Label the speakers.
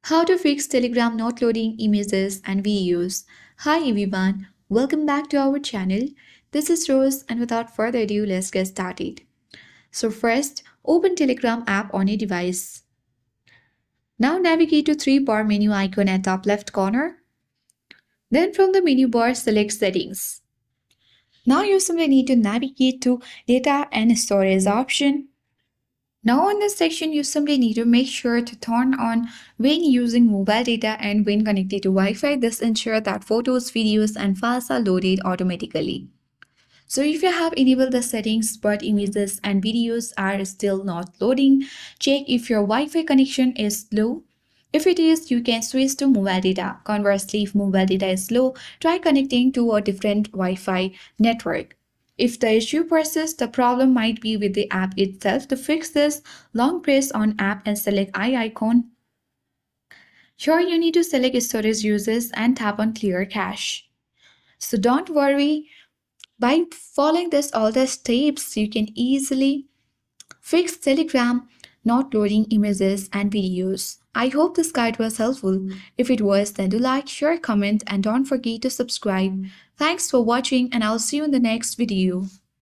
Speaker 1: How to fix Telegram not loading images and videos. Hi everyone, welcome back to our channel. This is Rose and without further ado, let's get started. So first, open Telegram app on your device. Now navigate to 3-bar menu icon at top left corner. Then from the menu bar, select Settings. Now you simply need to navigate to Data and Storage option. Now in this section, you simply need to make sure to turn on when using mobile data and when connected to Wi-Fi. This ensures that photos, videos and files are loaded automatically. So if you have enabled the settings but images and videos are still not loading, check if your Wi-Fi connection is slow. If it is, you can switch to mobile data. Conversely, if mobile data is slow, try connecting to a different Wi-Fi network. If the issue persists, the problem might be with the app itself. To fix this, long press on app and select eye icon. Here you need to select storage uses and tap on clear cache. So don't worry, by following all the steps, you can easily fix Telegram not loading images and videos. I hope this guide was helpful. If it was, then do like, share, comment, and don't forget to subscribe. Thanks for watching, and I'll see you in the next video.